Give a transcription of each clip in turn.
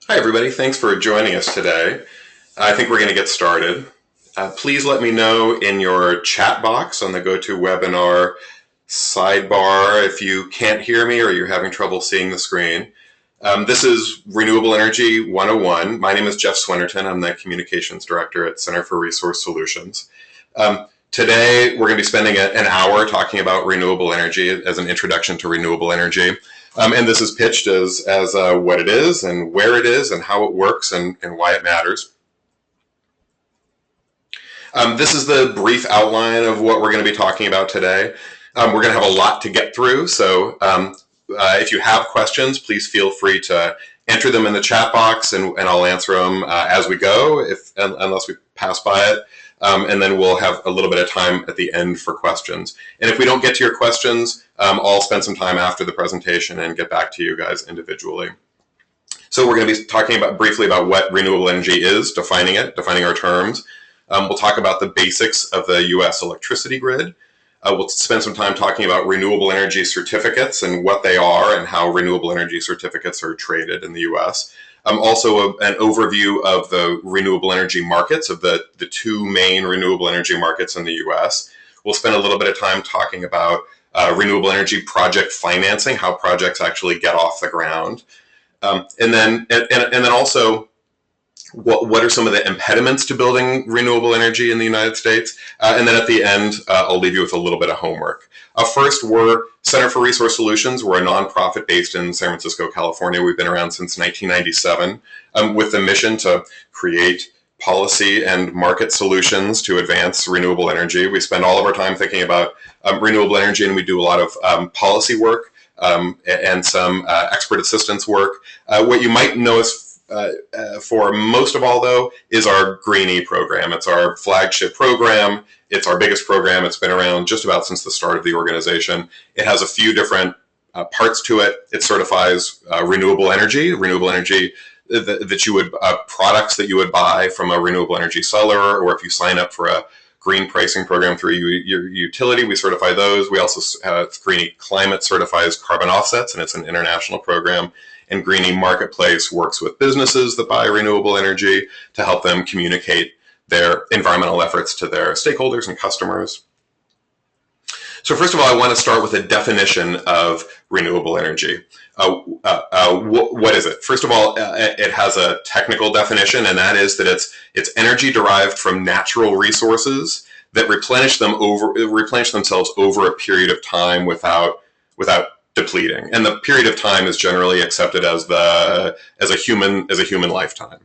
Hi, everybody. Thanks for joining us today. I think we're going to get started. Please let me know in your chat box on the GoToWebinar sidebar if you can't hear me or you're having trouble seeing the screen. This is Renewable Energy 101. My name is Jeff Swenerton. I'm the Communications Director at Center for Resource Solutions. Today, we're going to be spending an hour talking about renewable energy as an introduction to renewable energy. And this is pitched as what it is and where it is and how it works and why it matters. This is the brief outline of what we're going to be talking about today. We're going to have a lot to get through, so if you have questions, please feel free to enter them in the chat box, and I'll answer them as we go, unless we pass by it. And then we'll have a little bit of time at the end for questions. And if we don't get to your questions, I'll spend some time after the presentation and get back to you guys individually. So we're going to be talking briefly about what renewable energy is, defining our terms. We'll talk about the basics of the U.S. electricity grid. We'll spend some time talking about renewable energy certificates and what they are and how renewable energy certificates are traded in the U.S. Also an overview of the renewable energy markets, of the two main renewable energy markets in the U.S. We'll spend a little bit of time talking about renewable energy project financing, how projects actually get off the ground. And then also, what are some of the impediments to building renewable energy in the United States? And then at the end, I'll leave you with a little bit of homework. First, we're Center for Resource Solutions. We're a nonprofit based in San Francisco, California. We've been around since 1997 with the mission to create policy and market solutions to advance renewable energy. We spend all of our time thinking about renewable energy, and we do a lot of policy work and some expert assistance work. What you might know is for most of all, though, is our Greenie program. It's our flagship program. It's our biggest program. It's been around just about since the start of the organization. It has a few different parts to it. It certifies renewable energy that you would, products that you would buy from a renewable energy seller, or if you sign up for a green pricing program through your utility, we certify those. We also Greenie Climate certifies carbon offsets, and it's an international program. And Greenie Marketplace works with businesses that buy renewable energy to help them communicate their environmental efforts to their stakeholders and customers. So first of all, I want to start with a definition of renewable energy. What is it? First of all, it has a technical definition, and that is that it's energy derived from natural resources that replenish themselves over a period of time without depleting, and the period of time is generally accepted as a human lifetime,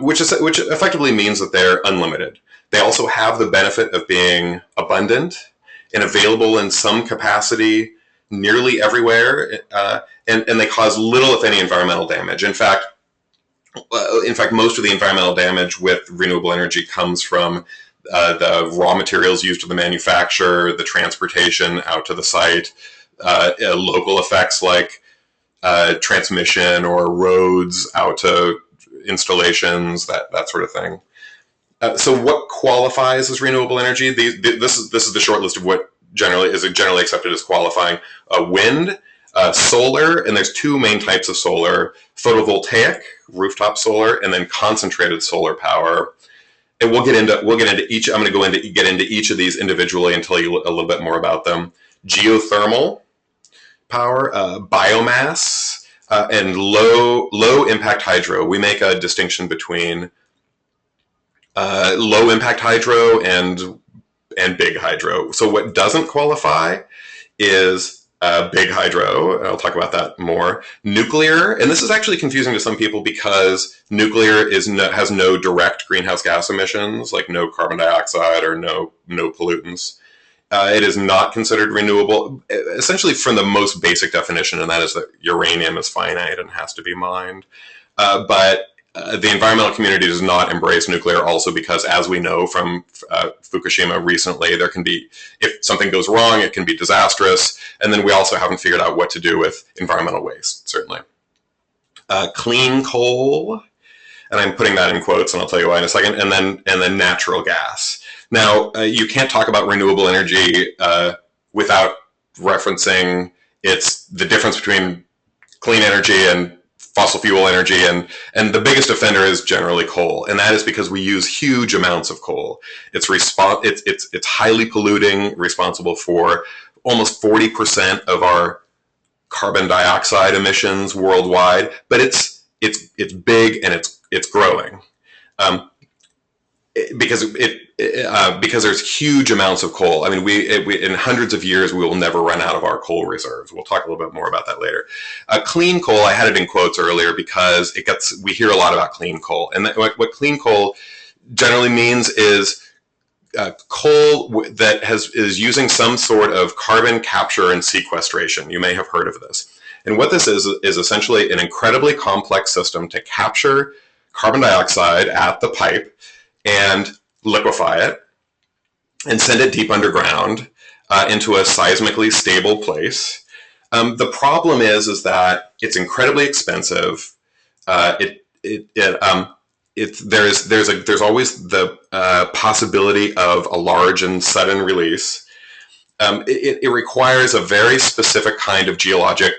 which effectively means that they're unlimited. They also have the benefit of being abundant and available in some capacity nearly everywhere, and they cause little, if any, environmental damage. In fact, most of the environmental damage with renewable energy comes from the raw materials used to the manufacture, the transportation out to the site, local effects like transmission or roads out to installations, that sort of thing. So what qualifies as renewable energy? This is the short list of what generally accepted as qualifying. Wind, solar, and there's two main types of solar: photovoltaic, rooftop solar, and then concentrated solar power. And we'll get into each. I'm going to get into each of these individually and tell you a little bit more about them. Geothermal power, biomass, and low impact hydro. We make a distinction between low impact hydro and big hydro. So what doesn't qualify is big hydro. I'll talk about that more. Nuclear, and this is actually confusing to some people because nuclear has no direct greenhouse gas emissions, like no carbon dioxide or no pollutants. It is not considered renewable, essentially from the most basic definition, and that is that uranium is finite and has to be mined. But the environmental community does not embrace nuclear, also because, as we know from Fukushima recently, there can be, if something goes wrong, it can be disastrous. And then we also haven't figured out what to do with environmental waste, certainly. Clean coal, and I'm putting that in quotes, and I'll tell you why in a second, and then natural gas. Now, you can't talk about renewable energy without referencing the difference between clean energy and fossil fuel energy, and the biggest offender is generally coal, and that is because we use huge amounts of coal. It's highly polluting, responsible for almost 40% of our carbon dioxide emissions worldwide, but it's big and it's growing. Because there's huge amounts of coal. I mean, we in hundreds of years we will never run out of our coal reserves. We'll talk a little bit more about that later. Clean coal, I had it in quotes earlier because we hear a lot about clean coal, and what clean coal generally means is coal that is using some sort of carbon capture and sequestration. You may have heard of this. And what this is essentially an incredibly complex system to capture carbon dioxide at the pipe and liquefy it and send it deep underground into a seismically stable place. The problem is that it's incredibly expensive. There's always the possibility of a large and sudden release. It requires a very specific kind of geologic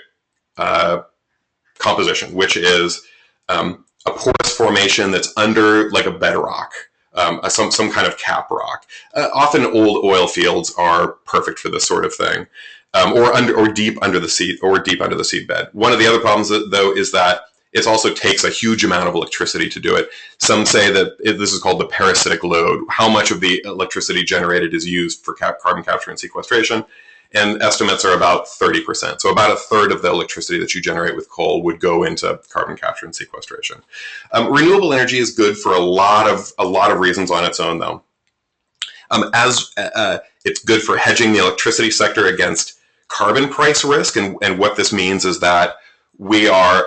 composition, which is a porous formation that's under like a bedrock. Some kind of cap rock. Often old oil fields are perfect for this sort of thing, or deep under the seabed. One of the other problems, though, is that it also takes a huge amount of electricity to do it. Some say that this is called the parasitic load. How much of the electricity generated is used for carbon capture and sequestration? And estimates are about 30%. So about a third of the electricity that you generate with coal would go into carbon capture and sequestration. Renewable energy is good for a lot of reasons on its own, though. It's good for hedging the electricity sector against carbon price risk, and what this means is that we are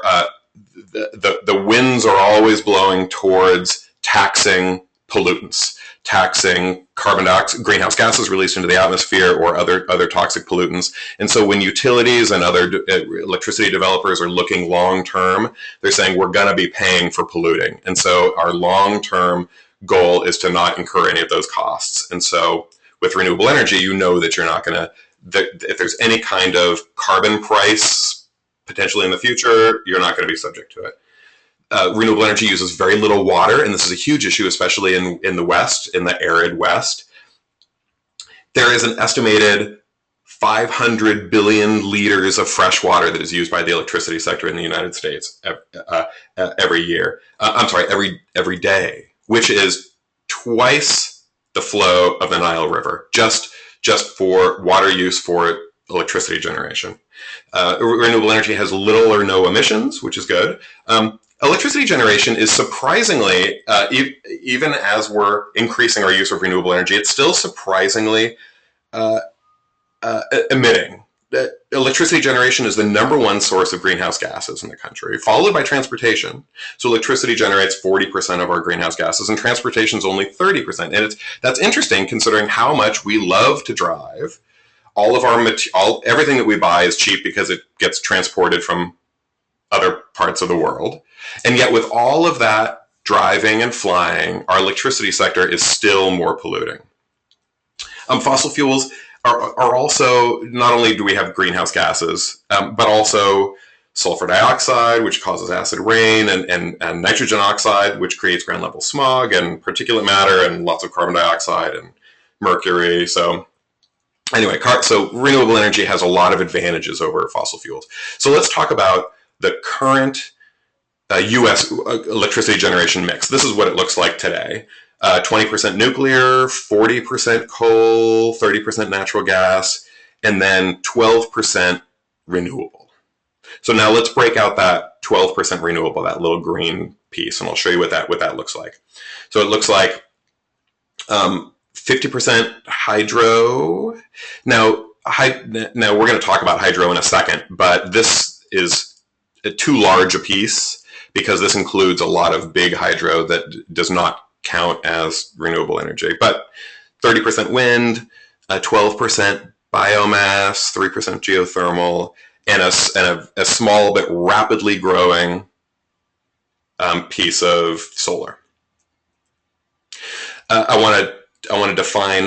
the winds are always blowing towards taxing pollutants, taxing carbon dioxide, greenhouse gases released into the atmosphere, or other toxic pollutants. And so when utilities and other electricity developers are looking long term, they're saying we're going to be paying for polluting. And so our long term goal is to not incur any of those costs. And so with renewable energy, you know that you're not going to, if there's any kind of carbon price potentially in the future, you're not going to be subject to it. Renewable energy uses very little water, and this is a huge issue, especially in the West, in the arid West. There is an estimated 500 billion liters of fresh water that is used by the electricity sector in the United States every year. Every day, which is twice the flow of the Nile River, just for water use for electricity generation. Renewable energy has little or no emissions, which is good. Electricity generation is surprisingly, even as we're increasing our use of renewable energy, it's still surprisingly emitting. Electricity generation is the #1 source of greenhouse gases in the country, followed by transportation. So electricity generates 40% of our greenhouse gases, and transportation is only 30%. And that's interesting considering how much we love to drive. All of everything that we buy is cheap because it gets transported from other parts of the world. And yet with all of that driving and flying, our electricity sector is still more polluting. Fossil fuels are also, not only do we have greenhouse gases, but also sulfur dioxide, which causes acid rain, and nitrogen oxide, which creates ground level smog, and particulate matter, and lots of carbon dioxide and mercury. So anyway, so renewable energy has a lot of advantages over fossil fuels. So let's talk about the current U.S. electricity generation mix. This is what it looks like today. 20% nuclear, 40% coal, 30% natural gas, and then 12% renewable. So now let's break out that 12% renewable, that little green piece, and I'll show you what that looks like. So it looks like 50% hydro. Now we're going to talk about hydro in a second, but this is too large a piece because this includes a lot of big hydro that does not count as renewable energy. But 30% wind, 12% biomass, 3% geothermal, and a small but rapidly growing piece of solar. I want to define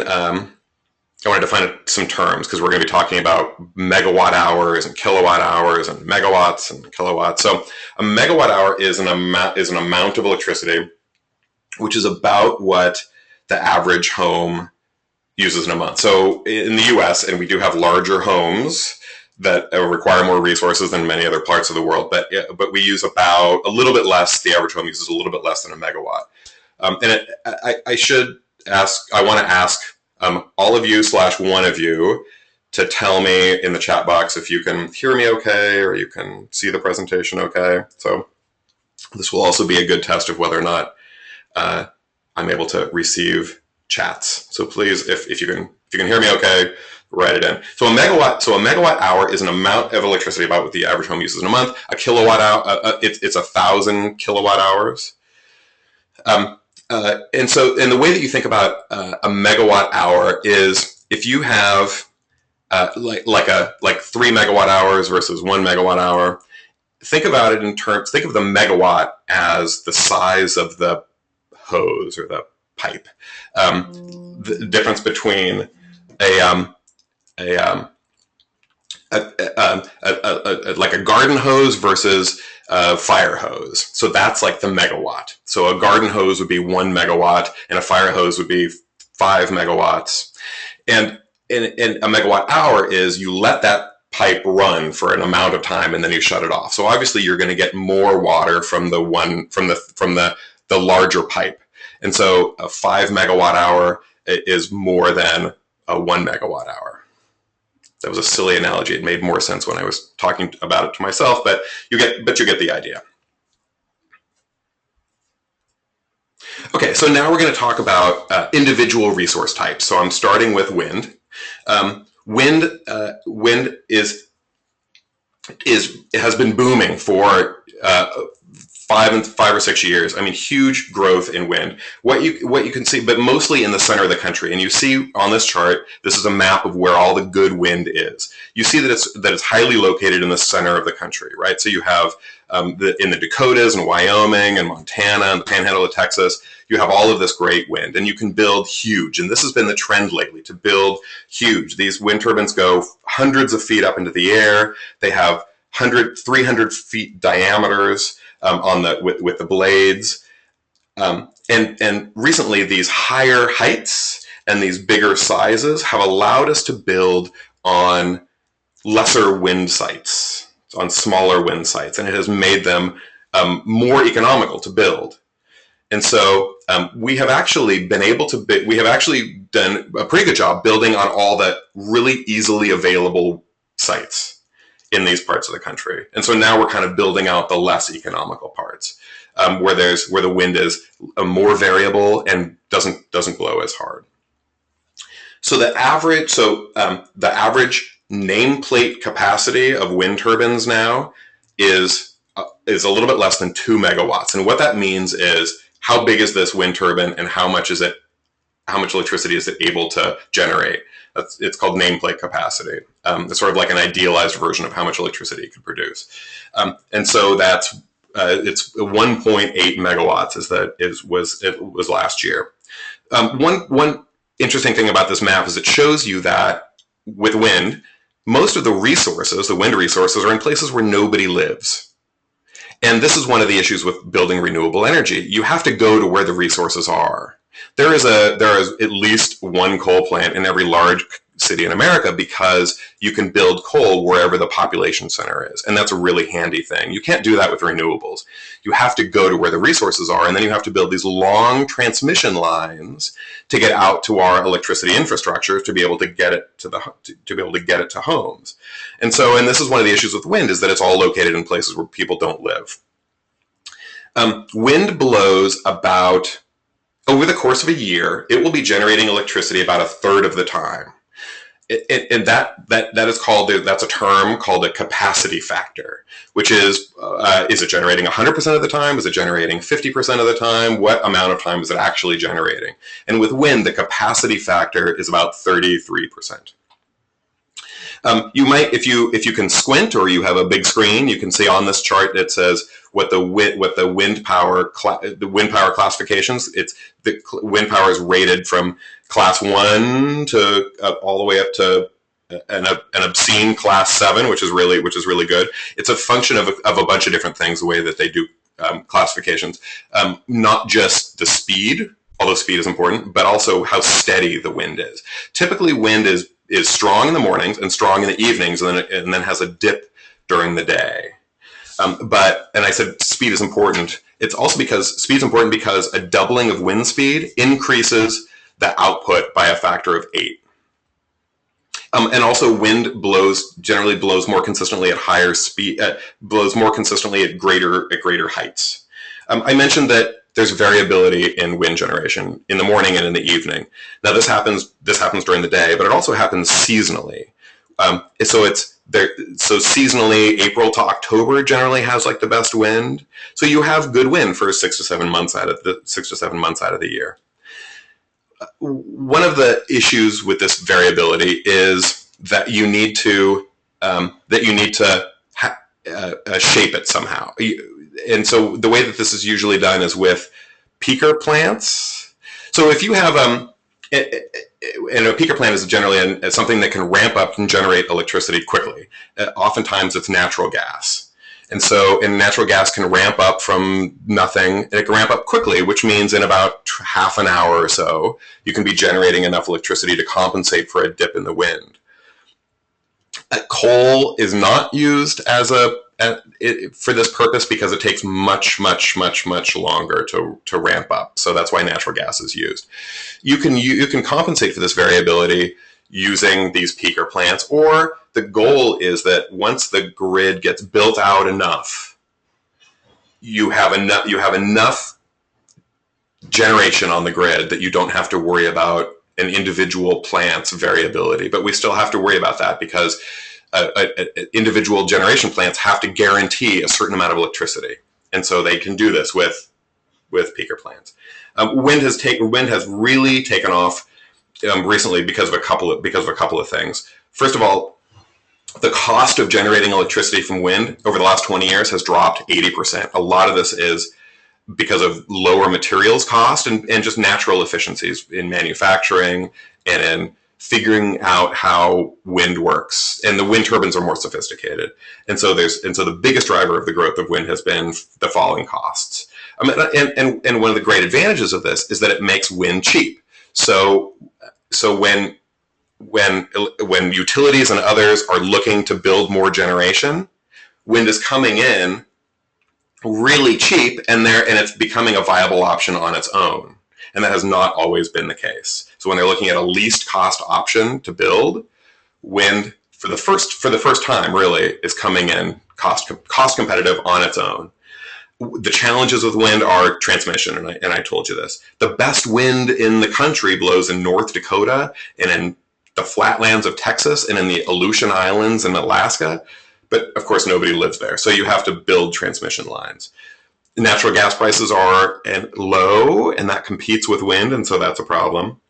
I want to define some terms because we're going to be talking about megawatt hours and kilowatt hours and megawatts and kilowatts. So a megawatt hour is an amount of electricity, which is about what the average home uses in a month. So in the US, and we do have larger homes that require more resources than many other parts of the world, but we use about a little bit less. The average home uses a little bit less than a megawatt. I want to ask all of you / one of you to tell me in the chat box if you can hear me okay or you can see the presentation okay. So this will also be a good test of whether or not I'm able to receive chats. So please, if you can hear me okay, write it in. So a megawatt hour is an amount of electricity, about what the average home uses in a month. A kilowatt hour, it's 1,000 kilowatt hours. And the way that you think about a megawatt hour is if you have like 3 megawatt hours versus 1 megawatt hour. Think about it in terms. Think of the megawatt as the size of the hose or the pipe. The difference between like a garden hose versus a fire hose. So that's like the megawatt. So a garden hose would be 1 megawatt and a fire hose would be 5 megawatts. And a megawatt hour is you let that pipe run for an amount of time and then you shut it off. So obviously you're going to get more water from the larger pipe. And so a 5 megawatt hour is more than a 1 megawatt hour. That was a silly analogy. It made more sense when I was talking about it to myself, but you get the idea. Okay, so now we're going to talk about individual resource types. So I'm starting with wind. Wind has been booming for 5 or 6 years. I mean, huge growth in wind. What you can see, but mostly in the center of the country. And you see on this chart, this is a map of where all the good wind is. You see that it's highly located in the center of the country, right? So you have in the Dakotas and Wyoming and Montana and the Panhandle of Texas, you have all of this great wind, and you can build huge. And this has been the trend lately, to build huge. These wind turbines go hundreds of feet up into the air. They have 300 feet diameters. With the blades, and recently these higher heights and these bigger sizes have allowed us to build on lesser wind sites, on smaller wind sites, and it has made them more economical to build. And so we have actually done a pretty good job building on all the really easily available sites in these parts of the country. And so now we're kind of building out the less economical parts, where the wind is more variable and doesn't blow as hard. So the average nameplate capacity of wind turbines now is a little bit less than 2 megawatts. And what that means is, how big is this wind turbine and how much electricity is it able to generate? It's called nameplate capacity. It's sort of like an idealized version of how much electricity it could produce. And so it's 1.8 megawatts was last year. One interesting thing about this map is it shows you that with wind, most of the wind resources are in places where nobody lives. And this is one of the issues with building renewable energy. You have to go to where the resources are. There is at least one coal plant in every large city in America because you can build coal wherever the population center is. And that's a really handy thing. You can't do that with renewables. You have to go to where the resources are, and then you have to build these long transmission lines to get out to our electricity infrastructure to be able to get it to homes. And this is one of the issues with wind, is that it's all located in places where people don't live. Wind blows about, over the course of a year, it will be generating electricity about a third of the time. And that's a term called a capacity factor, which is it generating 100% of the time? Is it generating 50% of the time? What amount of time is it actually generating? And with wind, the capacity factor is about 33%. You might, if you can squint or you have a big screen, you can see on this chart that says what the wind power classifications. It's the wind power is rated from class 1 to all the way up to an obscene class 7, which is really good. It's a function of a bunch of different things, the way that they do classifications, not just the speed, although speed is important, but also how steady the wind is. Typically, wind is strong in the mornings and strong in the evenings, and then has a dip during the day. And I said speed is important. It's also because speed is important because a doubling of wind speed increases the output by a factor of 8. And also, wind generally blows more consistently at higher speed, blows more consistently at greater heights. I mentioned that there's variability in wind generation in the morning and in the evening. Now, this happens during the day, but it also happens seasonally. So seasonally, April to October generally has like the best wind. So you have good wind for 6 to 7 months out of the year. One of the issues with this variability is that you need to shape it somehow. And so the way that this is usually done is with peaker plants. So if you have and a peaker plant is generally something that can ramp up and generate electricity quickly. Oftentimes it's natural gas. And natural gas can ramp up from nothing, and it can ramp up quickly, which means in about half an hour or so, you can be generating enough electricity to compensate for a dip in the wind. Coal is not used for this purpose because it takes much longer to ramp up. So that's why natural gas is used. You can compensate for this variability using these peaker plants, or the goal is that once the grid gets built out enough, you have enough generation on the grid that you don't have to worry about an individual plant's variability. But we still have to worry about that because individual generation plants have to guarantee a certain amount of electricity, and so they can do this with peaker plants. Wind has really taken off recently because of a couple of things. First of all, the cost of generating electricity from wind over the last 20 years has dropped 80%. A lot of this is because of lower materials cost and just natural efficiencies in manufacturing and in figuring out how wind works. And the wind turbines are more sophisticated. And so the biggest driver of the growth of wind has been the falling costs. And one of the great advantages of this is that it makes wind cheap. So when utilities and others are looking to build more generation, wind is coming in really cheap, and it's becoming a viable option on its own. And that has not always been the case. So when they're looking at a least cost option to build, wind for the first time really is coming in cost competitive on its own. The challenges with wind are transmission, and I told you this. The best wind in the country blows in North Dakota and in the flatlands of Texas and in the Aleutian Islands in Alaska. But of course, nobody lives there. So you have to build transmission lines. Natural gas prices are low, and that competes with wind, and so that's a problem.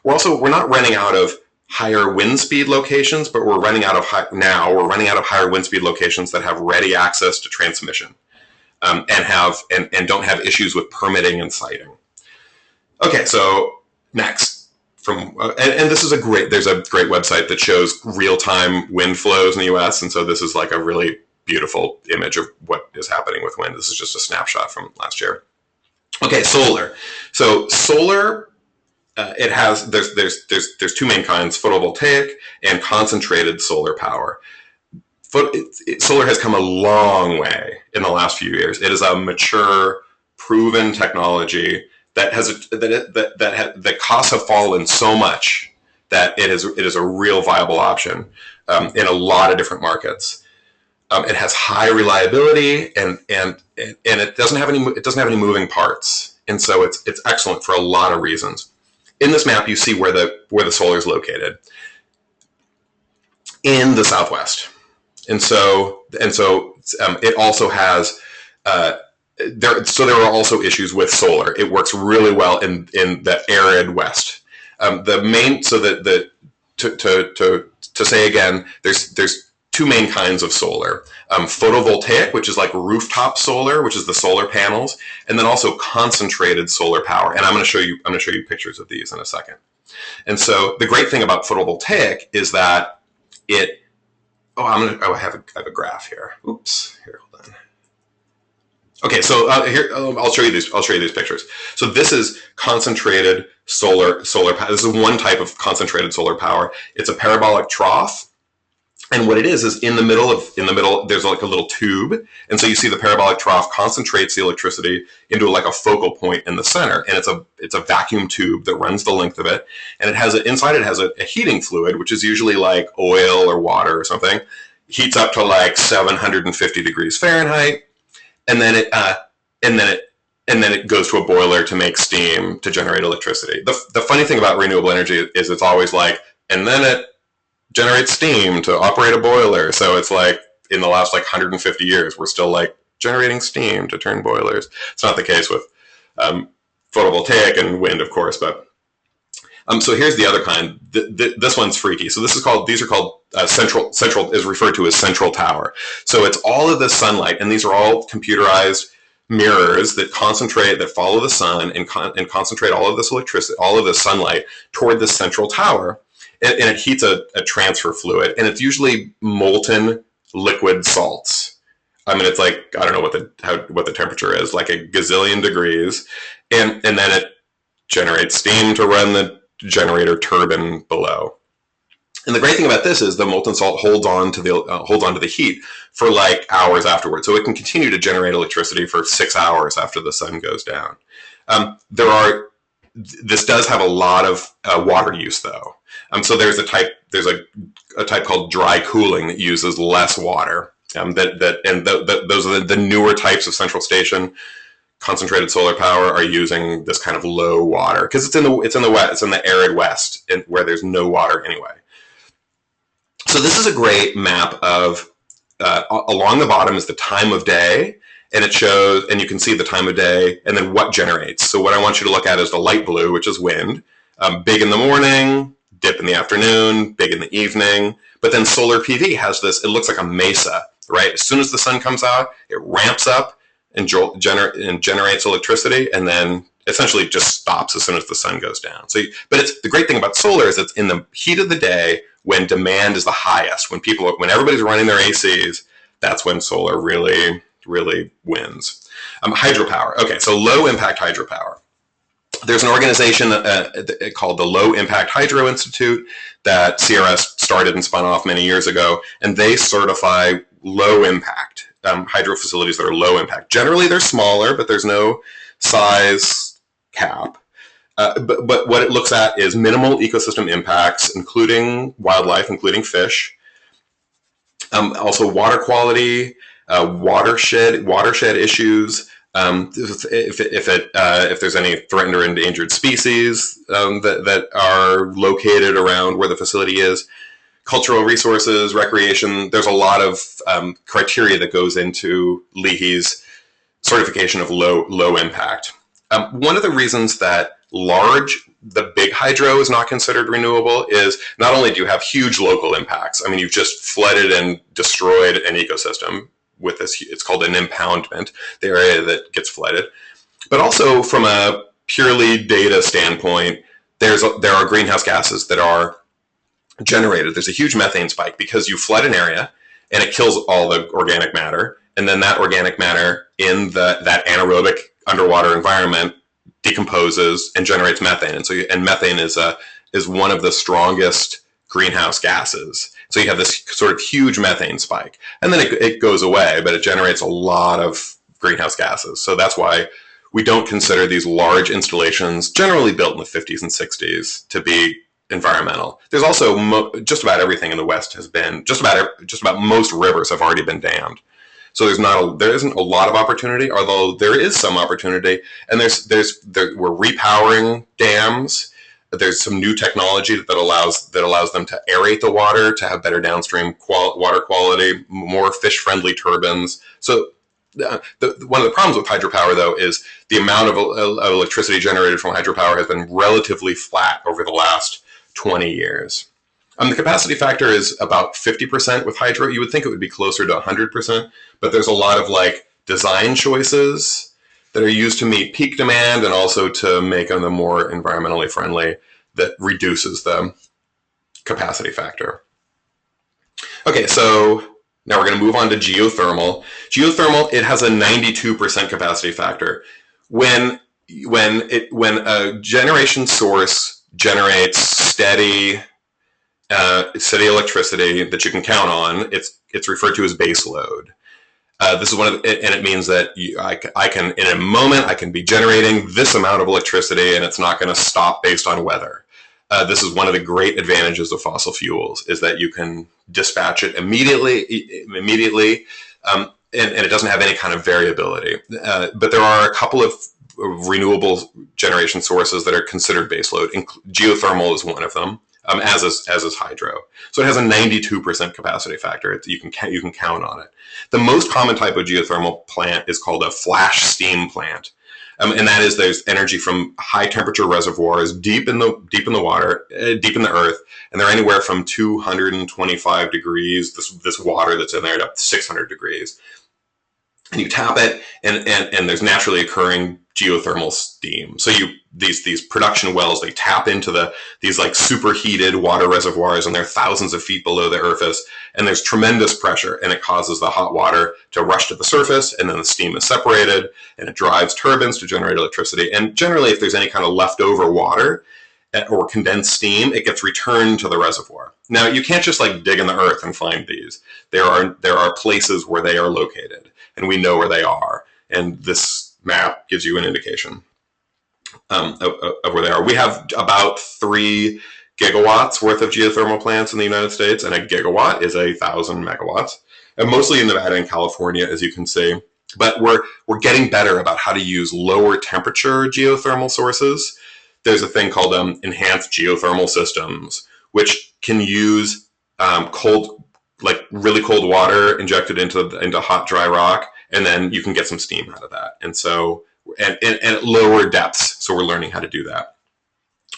We're not running out of higher wind speed locations, but we're running out of higher wind speed locations that have ready access to transmission. And don't have issues with permitting and siting. Okay, so next, there's a great website that shows real-time wind flows in the U.S. And so this is like a really beautiful image of what is happening with wind. This is just a snapshot from last year. Okay, solar. So solar, there's two main kinds: photovoltaic and concentrated solar power. Solar has come a long way in the last few years. It is a mature, proven technology that the costs have fallen so much that it is a real viable option in a lot of different markets. It has high reliability and it doesn't have any moving parts, and so it's excellent for a lot of reasons. In this map, you see where the solar is located in the Southwest. And so it also has there are also issues with solar. It works really well in the arid West. To to say again, there's two main kinds of solar. Photovoltaic, which is like rooftop solar, which is the solar panels, and then also concentrated solar power. And I'm going to show you pictures of these in a second. And so the great thing about photovoltaic is that it, I have a graph here. Oops, here, hold on. Okay, so here I'll show you these pictures. So this is concentrated solar power. This is one type of concentrated solar power. It's a parabolic trough. And what it is in the middle, there's like a little tube. And so you see the parabolic trough concentrates the electricity into like a focal point in the center. And it's a vacuum tube that runs the length of it. And inside it has a heating fluid, which is usually like oil or water or something. Heats up to like 750 degrees Fahrenheit. And then it goes to a boiler to make steam to generate electricity. The funny thing about renewable energy is it's always like, and then it generate steam to operate a boiler. So it's like in the last like 150 years, we're still like generating steam to turn boilers. It's not the case with photovoltaic and wind, of course, but so here's the other kind. This one's freaky. So these are called central is referred to as central tower. So it's all of the sunlight, and these are all computerized mirrors that follow the sun and concentrate all of this electricity, all of the sunlight toward this central tower. And it heats a transfer fluid, and it's usually molten liquid salts. I mean, it's like, I don't know what the temperature is, like a gazillion degrees, and then it generates steam to run the generator turbine below. And the great thing about this is the molten salt holds on to the heat for like hours afterwards, so it can continue to generate electricity for 6 hours after the sun goes down. This does have a lot of water use, though. So there's a type called dry cooling that uses less water. Those are the newer types of central station concentrated solar power are using this kind of low water because it's in the arid west, where there's no water anyway. So this is a great map of along the bottom is the time of day. And it shows, and you can see the time of day and then what generates. So what I want you to look at is the light blue, which is wind. Big in the morning, dip in the afternoon, big in the evening. But then solar PV has this, it looks like a mesa, right? As soon as the sun comes out, it ramps up and generates electricity, and then essentially just stops as soon as the sun goes down. But the great thing about solar is it's in the heat of the day when demand is the highest, when everybody's running their ACs, that's when solar really wins. Hydropower. Okay, so low impact hydropower. There's an organization called the Low Impact Hydro Institute that CRS started and spun off many years ago, and they certify low impact hydro facilities that are low impact. Generally, they're smaller, but there's no size cap. But what it looks at is minimal ecosystem impacts, including wildlife, including fish. Also water quality, watershed issues. If there's any threatened or endangered species that are located around where the facility is, cultural resources, recreation. There's a lot of criteria that goes into LEHI's certification of low impact. One of the reasons that the big hydro is not considered renewable is not only do you have huge local impacts. I mean, you've just flooded and destroyed an ecosystem with this. It's called an impoundment, the area that gets flooded. But also from a purely data standpoint, there are greenhouse gases that are generated. There's a huge methane spike because you flood an area and it kills all the organic matter. And then that organic matter in that anaerobic underwater environment decomposes and generates methane. And methane is one of the strongest greenhouse gases. So you have this sort of huge methane spike, and then it goes away, but it generates a lot of greenhouse gases. So that's why we don't consider these large installations, generally built in the 50s and 60s, to be environmental. There's also just about everything in the West has been, just about most rivers have already been dammed. So there isn't a lot of opportunity, although there is some opportunity. And we're repowering dams. There's some new technology that allows them to aerate the water, to have better downstream water quality, more fish-friendly turbines. So one of the problems with hydropower, though, is the amount of electricity generated from hydropower has been relatively flat over the last 20 years. The capacity factor is about 50% with hydro. You would think it would be closer to 100%, but there's a lot of like design choices that are used to meet peak demand and also to make them more environmentally friendly that reduces the capacity factor. Okay, so now we're going to move on to geothermal. Geothermal, it has a 92% capacity factor. When a generation source generates steady electricity that you can count on, it's referred to as base load. This is and it means that I can, in a moment, I can be generating this amount of electricity, and it's not going to stop based on weather. This is one of the great advantages of fossil fuels, is that you can dispatch it immediately, and it doesn't have any kind of variability. But there are a couple of renewable generation sources that are considered baseload. Geothermal is one of them, as is hydro. So it has a 92% capacity factor. You can count on it. The most common type of geothermal plant is called a flash steam plant. And that is, there's energy from high temperature reservoirs deep in the water, deep in the earth, and they're anywhere from 225 degrees, this water that's in there, to 600 degrees. And you tap it, and there's naturally occurring geothermal steam. So these production wells, they tap into these like superheated water reservoirs, and they're thousands of feet below the surface, and there's tremendous pressure, and it causes the hot water to rush to the surface, and then the steam is separated, and it drives turbines to generate electricity. And generally, if there's any kind of leftover water or condensed steam, it gets returned to the reservoir. Now, you can't just like dig in the earth and find these. There are places where they are located, and we know where they are. And this map gives you an indication of where they are. We have about 3 gigawatts worth of geothermal plants in the United States, and a gigawatt is 1,000 megawatts, and mostly in Nevada and California, as you can see. But we're getting better about how to use lower temperature geothermal sources. There's a thing called enhanced geothermal systems, which can use really cold water injected into hot, dry rock, and then you can get some steam out of that. And so, and at lower depths. So we're learning how to do that.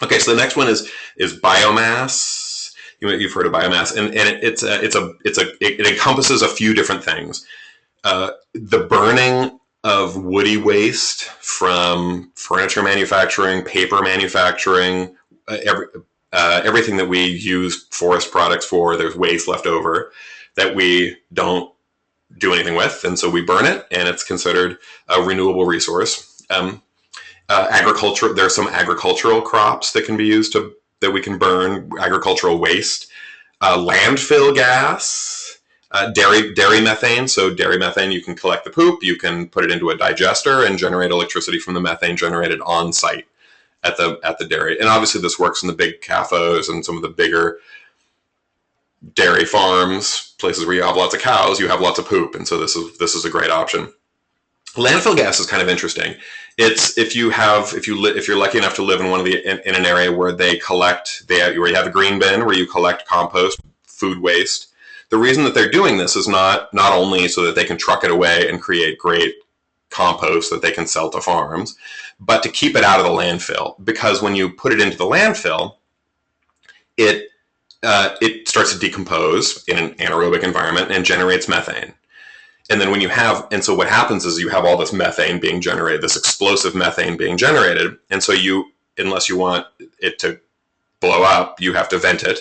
Okay, so the next one is biomass. You've heard of biomass, and it encompasses a few different things. The burning of woody waste from furniture manufacturing, paper manufacturing, everything that we use forest products for, there's waste left over that we don't do anything with, and so we burn it, and it's considered a renewable resource. Agriculture, there are some agricultural crops that can be used that we can burn, agricultural waste. Landfill gas, dairy methane. So dairy methane, you can collect the poop, you can put it into a digester and generate electricity from the methane generated on site at the dairy. And obviously this works in the big CAFOs and some of the bigger dairy farms, places where you have lots of cows, you have lots of poop, and so this is a great option. Landfill gas is kind of interesting. It's if you're lucky enough to live in in an area where where you have a green bin where you collect compost, food waste. The reason that they're doing this is not only so that they can truck it away and create great compost that they can sell to farms, but to keep it out of the landfill. Because when you put it into the landfill, it starts to decompose in an anaerobic environment and generates methane. And then so what happens is you have all this methane being generated, this explosive methane being generated. And so unless you want it to blow up, you have to vent it.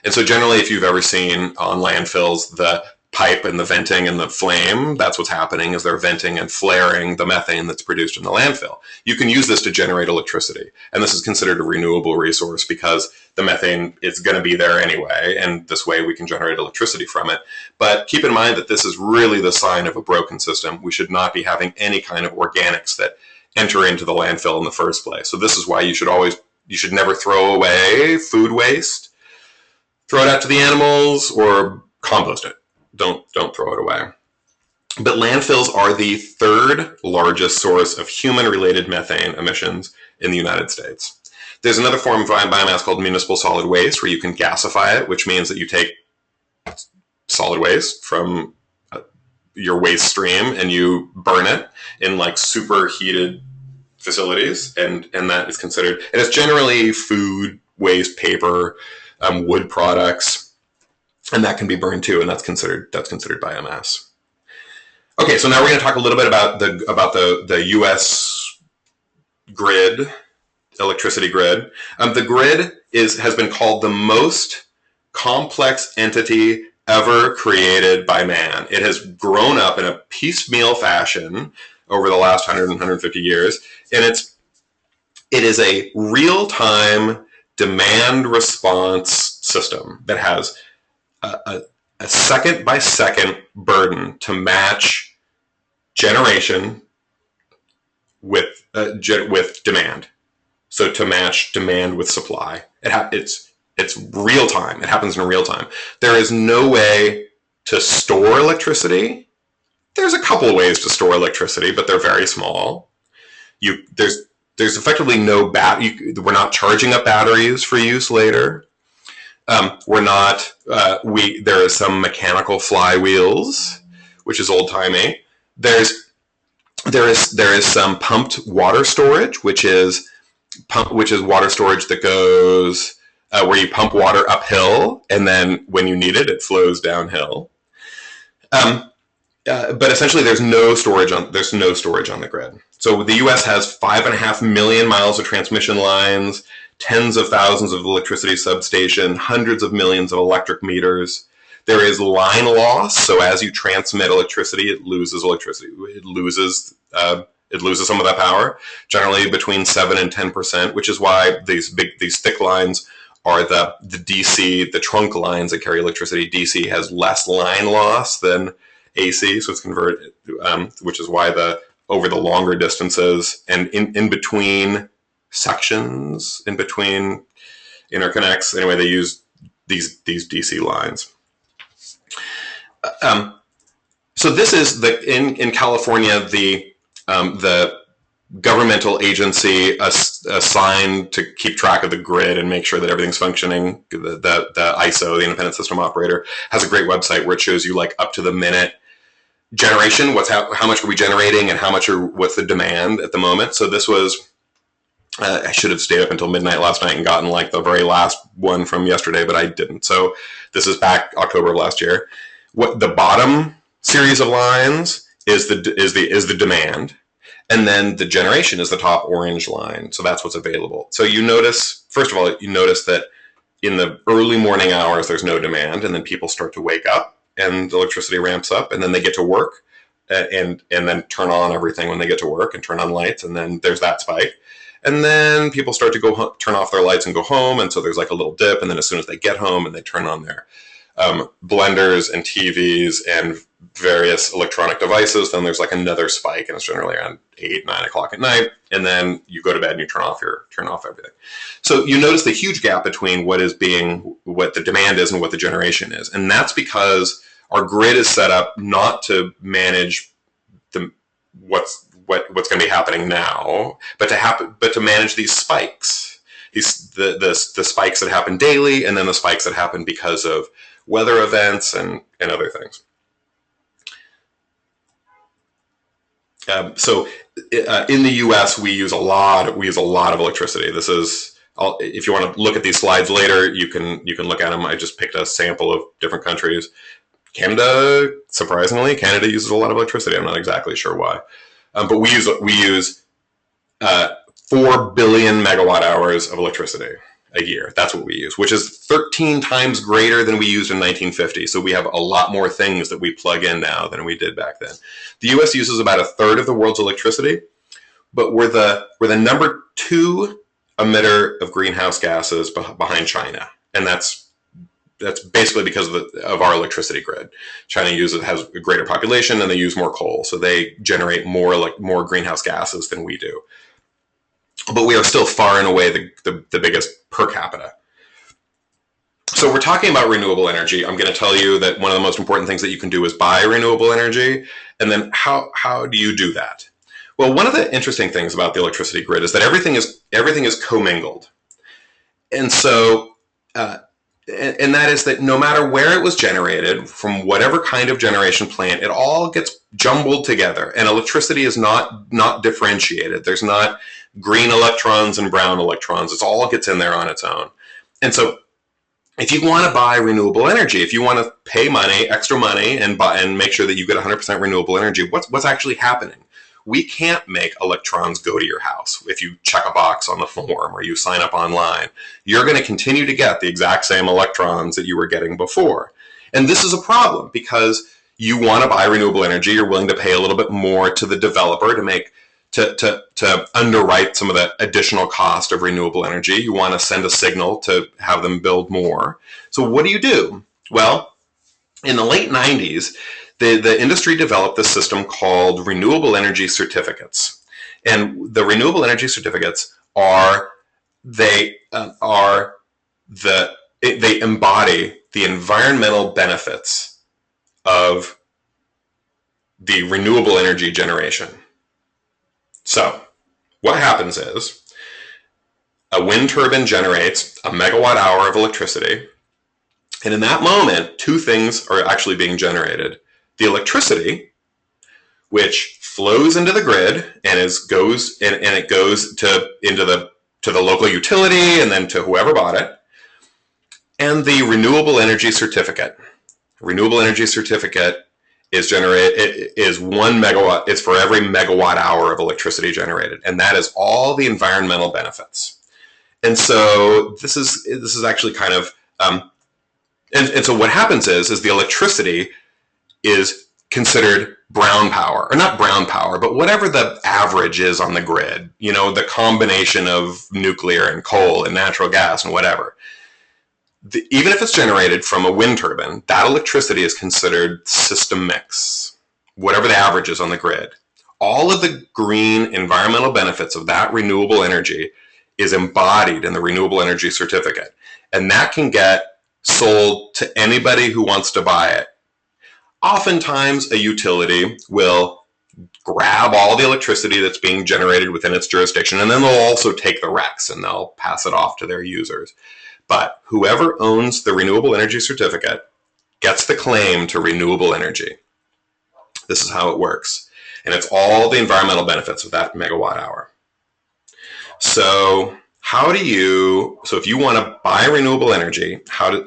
And so generally, if you've ever seen on landfills, the pipe and the venting and the flame, that's what's happening, is they're venting and flaring the methane that's produced in the landfill. You can use this to generate electricity. And this is considered a renewable resource because the methane is going to be there anyway. And this way we can generate electricity from it. But keep in mind that this is really the sign of a broken system. We should not be having any kind of organics that enter into the landfill in the first place. So this is why you should never throw away food waste, throw it out to the animals, or compost it. Don't throw it away. But landfills are the 3rd largest source of human-related methane emissions in the United States. There's another form of biomass called municipal solid waste, where you can gasify it, which means that you take solid waste from your waste stream and you burn it in like superheated facilities, and that is considered, and it's generally food waste, paper, wood products, and that can be burned too, and that's considered biomass. Okay, so now we're going to talk a little bit about the U.S. grid, electricity grid. The grid has been called the most complex entity ever created by man. It has grown up in a piecemeal fashion over the last 100 and 150 years, and it is a real-time demand response system that has a second-by-second burden to match generation with demand. So to match demand with supply, it's real time. It happens in real time. There is no way to store electricity. There's a couple of ways to store electricity, but they're very small. There's effectively no we're not charging up batteries for use later. We're not. There are some mechanical flywheels, which is old timey. There is some pumped water storage, which is water storage that goes where you pump water uphill, and then when you need it, it flows downhill. But essentially, there's no storage on the grid. So the U.S. has 5.5 million miles of transmission lines, tens of thousands of electricity substations, hundreds of millions of electric meters. There is line loss, so as you transmit electricity, it loses electricity. It loses some of that power, generally between 7 and 10%, which is why these thick lines are the DC, the trunk lines that carry electricity. DC has less line loss than AC, so it's converted, which is why over the longer distances and in between sections, in between interconnects, anyway, they use these DC lines. So this is in California, the governmental agency assigned to keep track of the grid and make sure that everything's functioning. The ISO, the Independent System Operator, has a great website where it shows you like up to the minute generation, how much are we generating and what's the demand at the moment. So this was, I should have stayed up until midnight last night and gotten like the very last one from yesterday, but I didn't. So this is back October of last year. What the bottom series of lines is the demand, and then the generation is the top orange line. So that's what's available. So first of all, you notice that in the early morning hours, there's no demand, and then people start to wake up and the electricity ramps up, and then they get to work and then turn on everything when they get to work and turn on lights. And then there's that spike. And then people start to turn off their lights and go home. And so there's like a little dip. And then as soon as they get home and they turn on their blenders and TVs and various electronic devices, then there's like another spike, and it's generally around 8, 9 o'clock at night. And then you go to bed and you turn off everything. So you notice the huge gap between what the demand is and what the generation is. And that's because our grid is set up not to manage what's going to be happening now, but to manage these spikes, the spikes that happen daily, and then the spikes that happen because of weather events and other things. So in the U.S., we use a lot of electricity. This is, if you want to look at these slides later, you can look at them. I just picked a sample of different countries. Canada, surprisingly, Canada uses a lot of electricity. I'm not exactly sure why, but we use 4 billion megawatt hours of electricity a year. That's what we use, which is 13 times greater than we used in 1950. So we have a lot more things that we plug in now than we did back then. The U.S. uses about a third of the world's electricity, but we're the number 2 emitter of greenhouse gases behind China, and that's basically because of our electricity grid. China has a greater population and they use more coal, so they generate more greenhouse gases than we do. But we are still far and away the biggest per capita. So we're talking about renewable energy. I'm going to tell you that one of the most important things that you can do is buy renewable energy. And then how do you do that? Well, one of the interesting things about the electricity grid is that everything is commingled. And so, and that is that no matter where it was generated, from whatever kind of generation plant, it all gets jumbled together. And electricity is not differentiated. There's not green electrons and brown electrons. It all gets in there on its own. And so if you want to buy renewable energy, if you want to pay money, extra money, and buy and make sure that you get 100% renewable energy, what's actually happening? We can't make electrons go to your house. If you check a box on the form or you sign up online, you're going to continue to get the exact same electrons that you were getting before. And this is a problem because you want to buy renewable energy. You're willing to pay a little bit more to the developer to underwrite some of the additional cost of renewable energy. You want to send a signal to have them build more. So what do? Well, in the late 90s, the industry developed this system called renewable energy certificates. And the renewable energy certificates they embody the environmental benefits of the renewable energy generation. So what happens is a wind turbine generates a megawatt hour of electricity. And in that moment, two things are actually being generated. The electricity, which flows into the grid and goes into the local utility and then to whoever bought it, and the renewable energy certificate. Renewable energy certificate is 1 megawatt. It's for every megawatt hour of electricity generated, and that is all the environmental benefits. And so this is actually kind of and so what happens is the electricity is considered brown power, or not brown power, but whatever the average is on the grid, the combination of nuclear and coal and natural gas and whatever. Even if it's generated from a wind turbine, that electricity is considered system mix, whatever the average is on the grid. All of the green environmental benefits of that renewable energy is embodied in the renewable energy certificate. And that can get sold to anybody who wants to buy it. Oftentimes, a utility will grab all the electricity that's being generated within its jurisdiction, and then they'll also take the RECs and they'll pass it off to their users. But whoever owns the renewable energy certificate gets the claim to renewable energy. This is how it works. And it's all the environmental benefits of that megawatt hour. So if you want to buy renewable energy, how do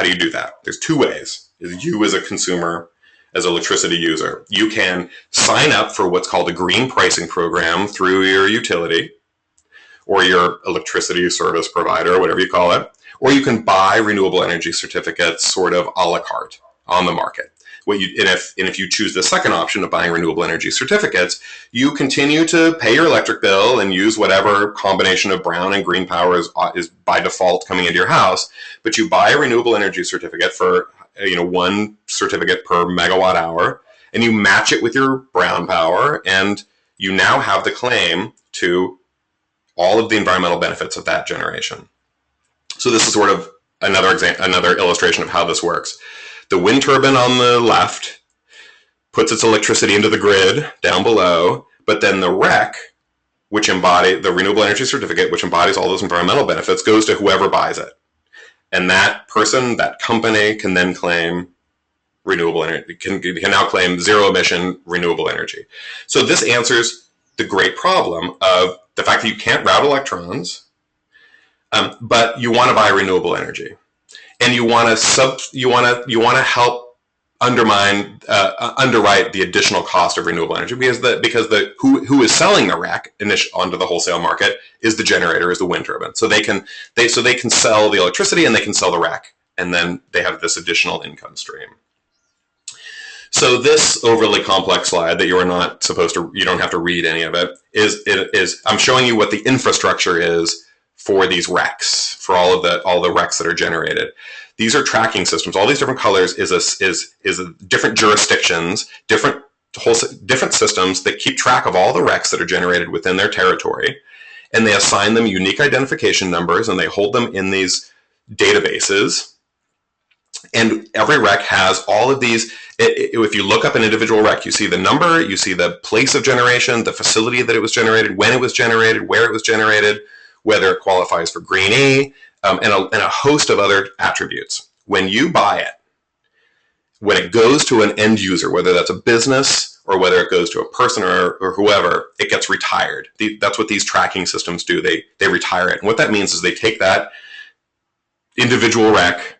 you do that? There's two ways. You as a consumer, as an electricity user, you can sign up for what's called a green pricing program through your utility or your electricity service provider, or whatever you call it, or you can buy renewable energy certificates sort of a la carte on the market. If you choose the second option of buying renewable energy certificates, you continue to pay your electric bill and use whatever combination of brown and green power is by default coming into your house, but you buy a renewable energy certificate for one certificate per megawatt hour, and you match it with your brown power, and you now have the claim to all of the environmental benefits of that generation. So this is sort of another illustration of how this works. The wind turbine on the left puts its electricity into the grid down below, but then the REC, the renewable energy certificate, which embodies all those environmental benefits, goes to whoever buys it. And that person, that company, can then claim renewable energy, can now claim zero emission renewable energy. So this answers the great problem of the fact that you can't route electrons, but you want to buy renewable energy, and you want to help underwrite the additional cost of renewable energy because who is selling the REC onto the wholesale market is the generator, is the wind turbine. So they can sell the electricity and they can sell the REC, and then they have this additional income stream. So this overly complex slide that you don't have to read any of it, is I'm showing you what the infrastructure is for these RECs, for all the RECs that are generated. These are tracking systems. All these different colors is different jurisdictions, different systems that keep track of all the RECs that are generated within their territory, and they assign them unique identification numbers, and they hold them in these databases. And every REC has all of these. If you look up an individual REC, you see the number, you see the place of generation, the facility that it was generated, when it was generated, where it was generated, whether it qualifies for Green E, and a host of other attributes. When you buy it, when it goes to an end user, whether that's a business or whether it goes to a person or whoever, it gets retired. That's what these tracking systems do. They retire it. And what that means is they take that individual rec,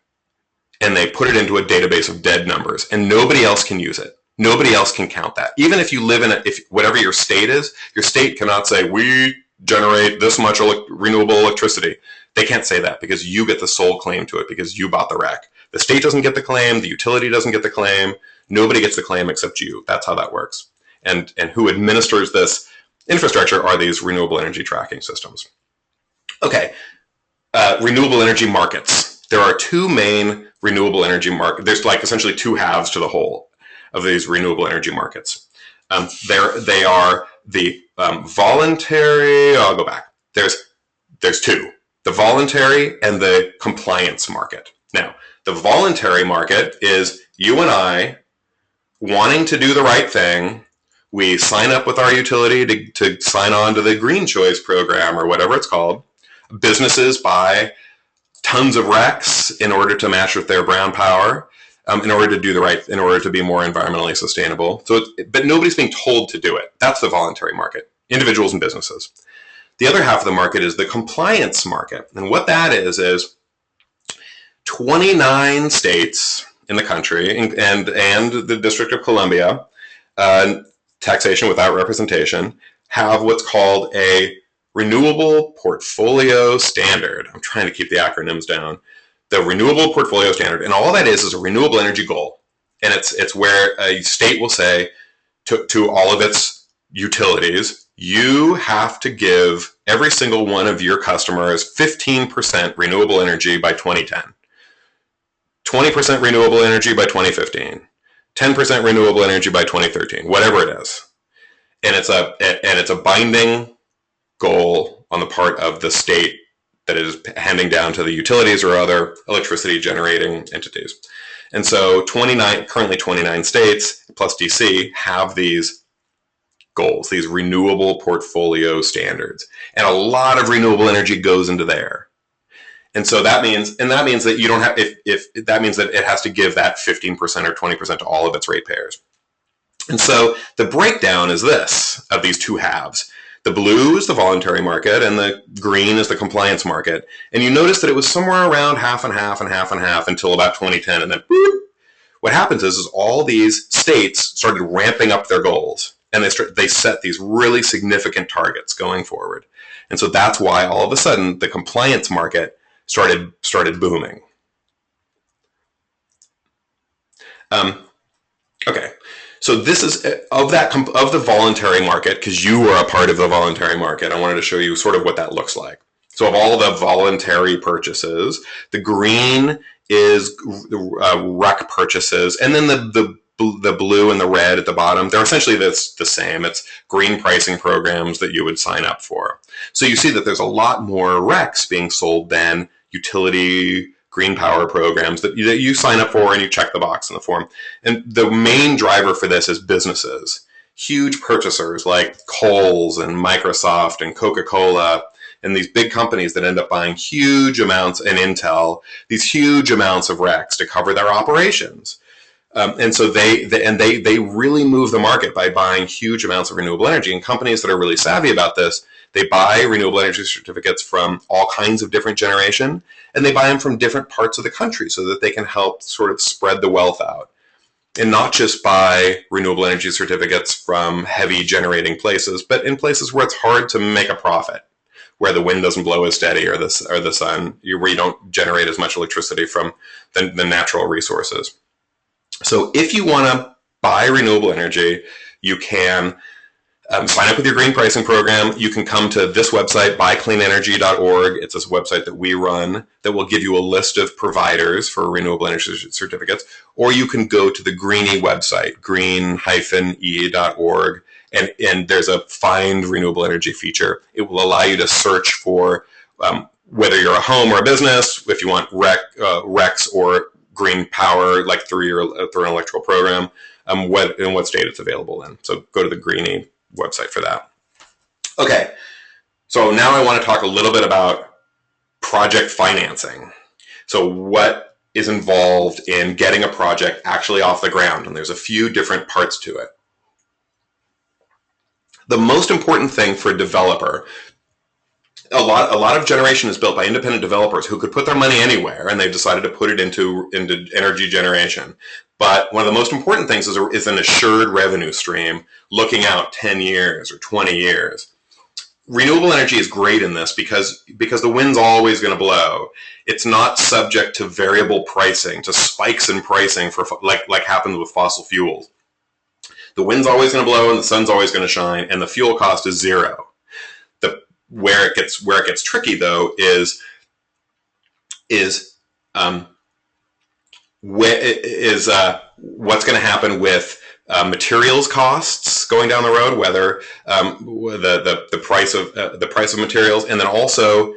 and they put it into a database of dead numbers, and nobody else can use it. Nobody else can count that. Even if you live in whatever your state is, your state cannot say, we generate this much renewable electricity. They can't say that because you get the sole claim to it because you bought the rec. The state doesn't get the claim. The utility doesn't get the claim. Nobody gets the claim except you. That's how that works. And who administers this infrastructure are these renewable energy tracking systems. Okay, renewable energy markets. There are two main renewable energy markets. There's like essentially two halves to the whole of these renewable energy markets. They are the voluntary. I'll go back. There's two: the voluntary and the compliance market. Now, the voluntary market is you and I wanting to do the right thing. We sign up with our utility to sign on to the Green Choice program or whatever it's called. Businesses buy tons of RECs in order to match with their brown power. In order to be more environmentally sustainable. But nobody's being told to do it. That's the voluntary market, individuals and businesses. The other half of the market is the compliance market. And what that is 29 states in the country and the District of Columbia, taxation without representation, have what's called a Renewable Portfolio Standard. I'm trying to keep the acronyms down. The Renewable Portfolio Standard, and all that is a renewable energy goal. And it's where a state will say to all of its utilities, you have to give every single one of your customers 15% renewable energy by 2010, 20% renewable energy by 2015, 10% renewable energy by 2013, whatever it is. And it's a binding goal on the part of the state that is handing down to the utilities or other electricity generating entities. And so currently 29 states plus DC have these goals, these renewable portfolio standards. And a lot of renewable energy goes into there. And so that means that you don't have, if that means that it has to give that 15% or 20% to all of its ratepayers. And so the breakdown is this of these two halves. The blue is the voluntary market, and the green is the compliance market. And you notice that it was somewhere around half and half and half and half until about 2010. And then boop, what happens is all these states started ramping up their goals. And they set these really significant targets going forward. And so that's why all of a sudden the compliance market started booming. Okay. So this is of the voluntary market, because you were a part of the voluntary market. I wanted to show you sort of what that looks like. So of all the voluntary purchases, the green is REC purchases, and then the blue and the red at the bottom, they're essentially the same. It's green pricing programs that you would sign up for. So you see that there's a lot more RECs being sold than utility green power programs that you sign up for and you check the box in the form. And the main driver for this is businesses. Huge purchasers like Kohl's and Microsoft and Coca-Cola and these big companies that end up buying huge amounts, and Intel, these huge amounts of RECs to cover their operations. And so they really move the market by buying huge amounts of renewable energy. And companies that are really savvy about this, they buy renewable energy certificates from all kinds of different generation, and they buy them from different parts of the country so that they can help sort of spread the wealth out. And not just buy renewable energy certificates from heavy generating places, but in places where it's hard to make a profit, where the wind doesn't blow as steady or the sun, where you don't generate as much electricity from the natural resources. So if you want to buy renewable energy, you can sign up with your green pricing program. You can come to this website, buycleanenergy.org. It's this website that we run that will give you a list of providers for renewable energy certificates. Or you can go to the Greenie website, green-e.org, and there's a find renewable energy feature. It will allow you to search for whether you're a home or a business, if you want RECs or green power, like through an electrical program, in what state it's available in. So go to the Greenie website for that. Okay, so now I want to talk a little bit about project financing. So what is involved in getting a project actually off the ground? And there's a few different parts to it. The most important thing for a developer a lot of generation is built by independent developers who could put their money anywhere, and they've decided to put it into energy generation. But one of the most important things is an assured revenue stream looking out 10 years or 20 years. Renewable energy is great in this because the wind's always going to blow. It's not subject to variable pricing, to spikes in pricing for like happens with fossil fuels. The wind's always going to blow and the sun's always going to shine, and the fuel cost is zero. Where it gets tricky though is what's going to happen with materials costs going down the road, whether the price of materials, and then also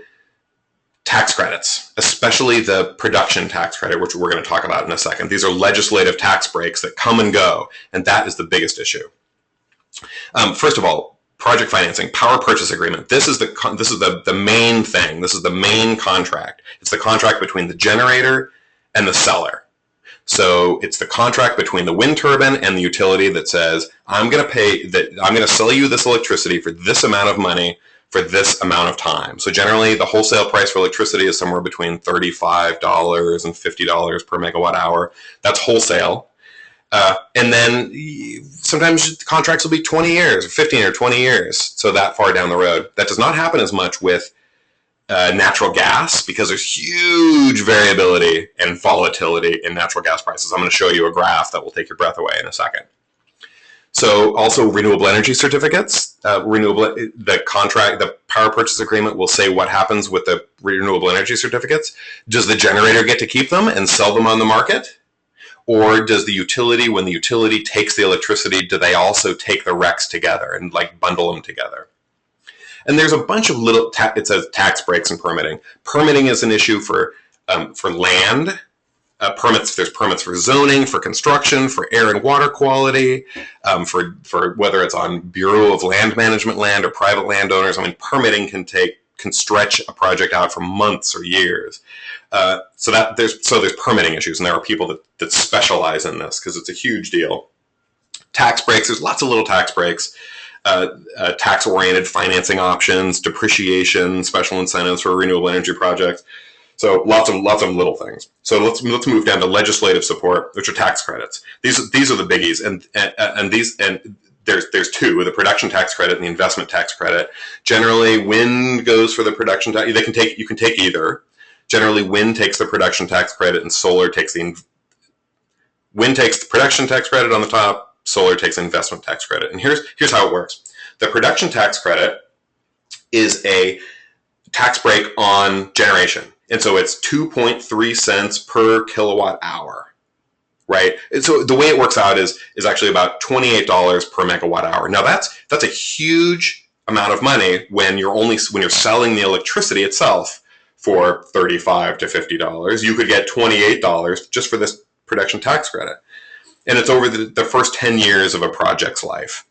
tax credits, especially the production tax credit, which we're going to talk about in a second. These are legislative tax breaks that come and go, and that is the biggest issue. First of all, project financing, power purchase agreement. This is the main thing. This is the main contract. It's the contract between the generator and the seller. So it's the contract between the wind turbine and the utility that says, I'm going to sell you this electricity for this amount of money for this amount of time. So generally, the wholesale price for electricity is somewhere between $35 and $50 per megawatt hour. That's wholesale. And then sometimes contracts will be 20 years, or 15 or 20 years, so that far down the road. That does not happen as much with natural gas because there's huge variability and volatility in natural gas prices. I'm going to show you a graph that will take your breath away in a second. So also renewable energy certificates, the power purchase agreement will say what happens with the renewable energy certificates. Does the generator get to keep them and sell them on the market? Or does the utility, when the utility takes the electricity, do they also take the RECs together and like bundle them together? And there's a bunch of it says tax breaks and permitting. Permitting is an issue for land. There's permits for zoning, for construction, for air and water quality, for whether it's on Bureau of Land Management land or private landowners. I mean, permitting can stretch a project out for months or years. So there's permitting issues, and there are people that specialize in this because it's a huge deal. Tax breaks, there's lots of little tax breaks, tax-oriented financing options, depreciation, special incentives for renewable energy projects. So lots of little things. So let's move down to legislative support, which are tax credits. These are the biggies, and there's two: the production tax credit and the investment tax credit. Generally, wind goes for the production tax. You can take either. Generally, wind takes the production tax credit, and solar takes wind takes the production tax credit on the top. Solar takes the investment tax credit. And here's how it works. The production tax credit is a tax break on generation. And so it's 2.3 cents per kilowatt hour, right? And so the way it works out is actually about $28 per megawatt hour. Now that's a huge amount of money when you're selling the electricity itself for $35 to $50. You could get $28 just for this production tax credit. And it's over the first 10 years of a project's life.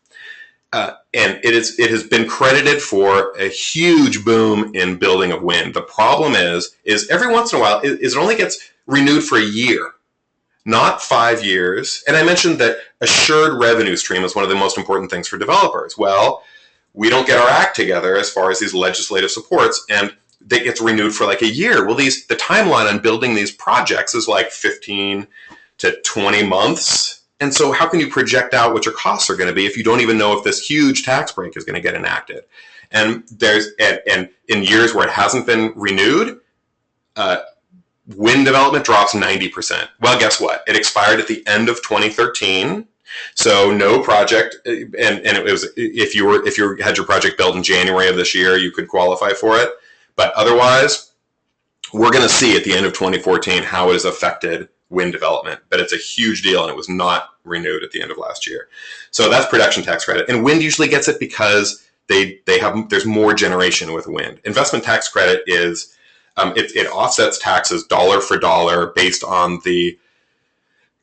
And it has been credited for a huge boom in building of wind. The problem is every once in a while, it only gets renewed for a year, not 5 years. And I mentioned that assured revenue stream is one of the most important things for developers. Well, we don't get our act together as far as these legislative supports, and that gets renewed for like a year. Well, the timeline on building these projects is like 15 to 20 months. And so how can you project out what your costs are going to be if you don't even know if this huge tax break is going to get enacted? And in years where it hasn't been renewed, wind development drops 90%. Well, guess what? It expired at the end of 2013. So no project, and it was if you had your project built in January of this year, you could qualify for it. But otherwise, we're going to see at the end of 2014 how it has affected wind development, but it's a huge deal, and it was not renewed at the end of last year. So that's production tax credit, and wind usually gets it because there's more generation with wind. Investment tax credit is it offsets taxes dollar for dollar based on the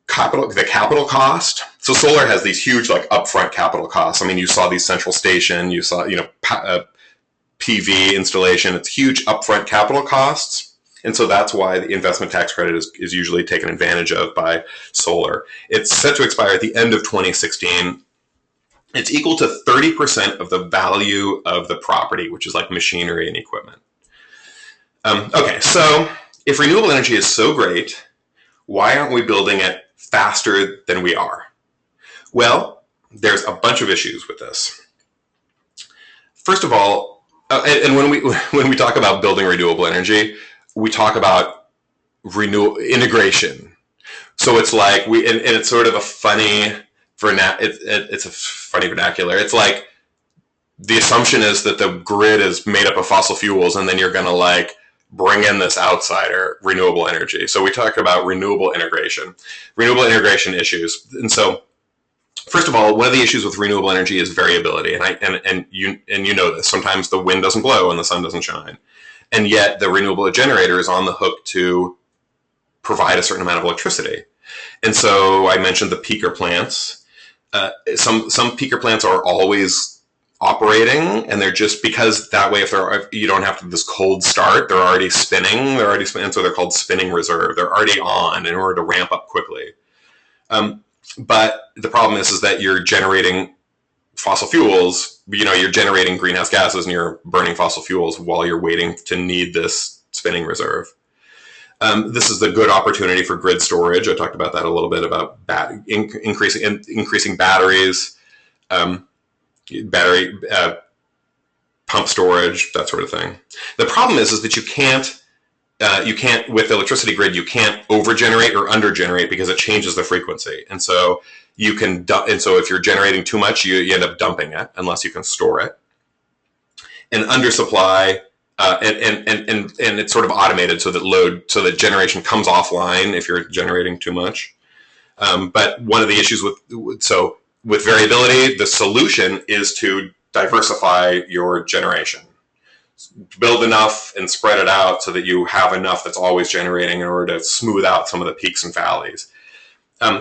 capital cost. So solar has these huge like upfront capital costs. I mean, you saw these central station, you saw PV installation. It's huge upfront capital costs. And so that's why the investment tax credit is usually taken advantage of by solar. It's set to expire at the end of 2016. It's equal to 30% of the value of the property, which is like machinery and equipment. Okay, so if renewable energy is so great, why aren't we building it faster than we are? Well, there's a bunch of issues with this. First of all, and when we talk about building renewable energy, we talk about integration. So it's like and it's sort of a funny it's a funny vernacular. It's like the assumption is that the grid is made up of fossil fuels, and then you're going to like bring in this outsider, renewable energy. So we talked about renewable integration issues. And so, first of all, one of the issues with renewable energy is variability, and you know this. Sometimes the wind doesn't blow and the sun doesn't shine, and yet the renewable generator is on the hook to provide a certain amount of electricity. And so I mentioned the peaker plants. Some peaker plants are always operating, and they're just because that way, if you don't have to this cold start, they're already spinning, so they're called spinning reserve. They're already on in order to ramp up quickly. But the problem is that you're generating fossil fuels. You're generating greenhouse gases, and you're burning fossil fuels while you're waiting to need this spinning reserve. This is a good opportunity for grid storage. I talked about that a little bit, about increasing batteries, battery pump storage, that sort of thing. The problem is that you can't with the electricity grid, you can't overgenerate or undergenerate because it changes the frequency. And so if you're generating too much, you end up dumping it unless you can store it. And undersupply. And it's sort of automated so that generation comes offline if you're generating too much. But one of the issues with variability, the solution is to diversify your generation. Build enough and spread it out so that you have enough that's always generating in order to smooth out some of the peaks and valleys.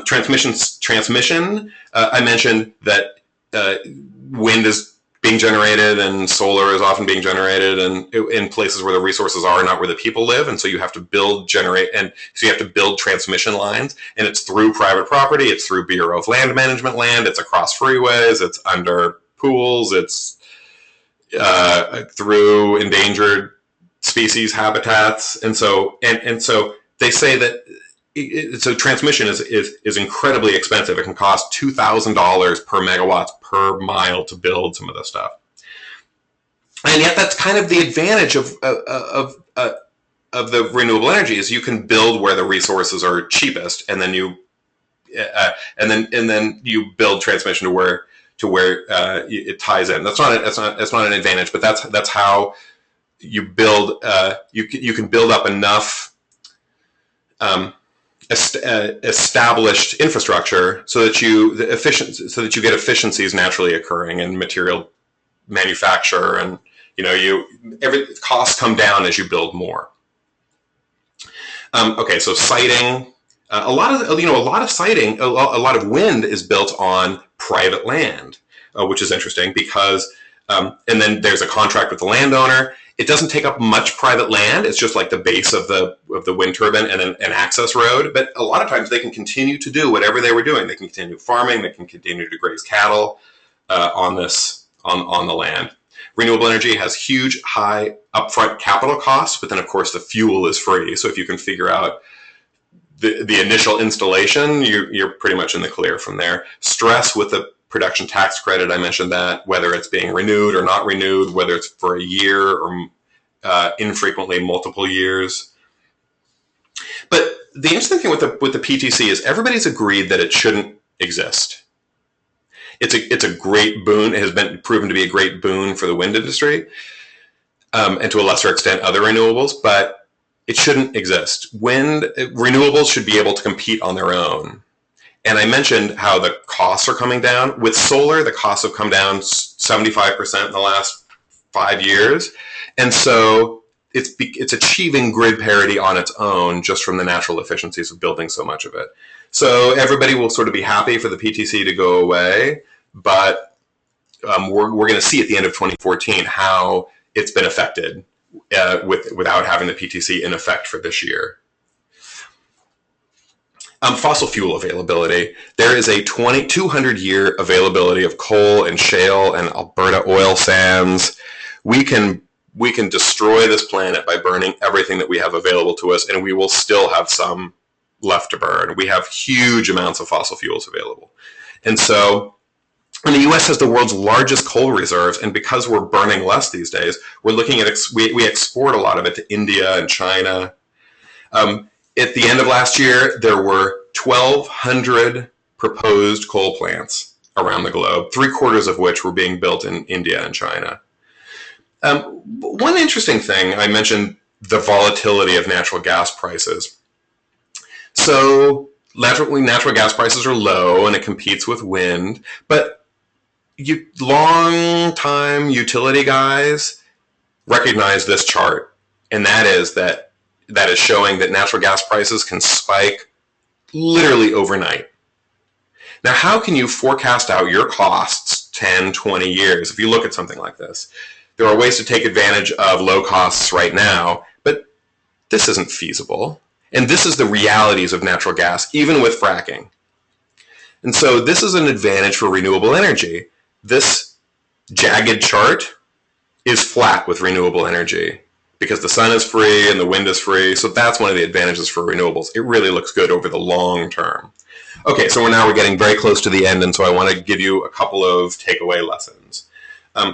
Transmission. I mentioned that wind is being generated and solar is often being generated and in places where the resources are, not where the people live. And so you have to build transmission lines, and it's through private property. It's through Bureau of Land Management land. It's across freeways. It's under pools. It's through endangered species habitats. And so they say that so transmission is incredibly expensive. It can cost $2,000 per megawatts per mile to build some of this stuff, and yet that's kind of the advantage of the renewable energy is you can build where the resources are cheapest, and then you build transmission to where it ties in. That's not an advantage, but that's how you build. You can build up enough. Established infrastructure so that you get efficiencies naturally occurring in material manufacture, and costs come down as you build more. Okay, so siting. A lot of wind is built on private land, which is interesting because and then there's a contract with the landowner. It doesn't take up much private land. It's just like the base of the wind turbine and an access road. But a lot of times they can continue to do whatever they were doing. They can continue farming. They can continue to graze cattle on the land. Renewable energy has huge, high upfront capital costs, but then of course the fuel is free. So if you can figure out the initial installation, you're pretty much in the clear from there. Stress with the production tax credit, I mentioned that, whether it's being renewed or not renewed, whether it's for a year or infrequently multiple years. But the interesting thing with the PTC is everybody's agreed that it shouldn't exist. It's a great boon. It has been proven to be a great boon for the wind industry, and to a lesser extent other renewables, but it shouldn't exist. Renewables should be able to compete on their own. And I mentioned how the costs are coming down. With solar, the costs have come down 75% in the last 5 years. And so it's achieving grid parity on its own just from the natural efficiencies of building so much of it. So everybody will sort of be happy for the PTC to go away, but we're going to see at the end of 2014 how it's been affected without having the PTC in effect for this year. Fossil fuel availability. There is a 200-year availability of coal and shale and Alberta oil sands. We can destroy this planet by burning everything that we have available to us, and we will still have some left to burn. We have huge amounts of fossil fuels available. And so, and the U.S. has the world's largest coal reserves, and because we're burning less these days, we're looking at, we export a lot of it to India and China. At the end of last year, there were 1,200 proposed coal plants around the globe, 3/4 of which were being built in India and China. One interesting thing, I mentioned the volatility of natural gas prices. So natural gas prices are low and it competes with wind, but long-time utility guys recognize this chart, and that is showing that natural gas prices can spike literally overnight. Now, how can you forecast out your costs 10, 20 years if you look at something like this? There are ways to take advantage of low costs right now, but this isn't feasible. And this is the realities of natural gas, even with fracking. And so this is an advantage for renewable energy. This jagged chart is flat with renewable energy, because the sun is free and the wind is free. So that's one of the advantages for renewables. It really looks good over the long term. Okay, so we're getting very close to the end, and so I want to give you a couple of takeaway lessons.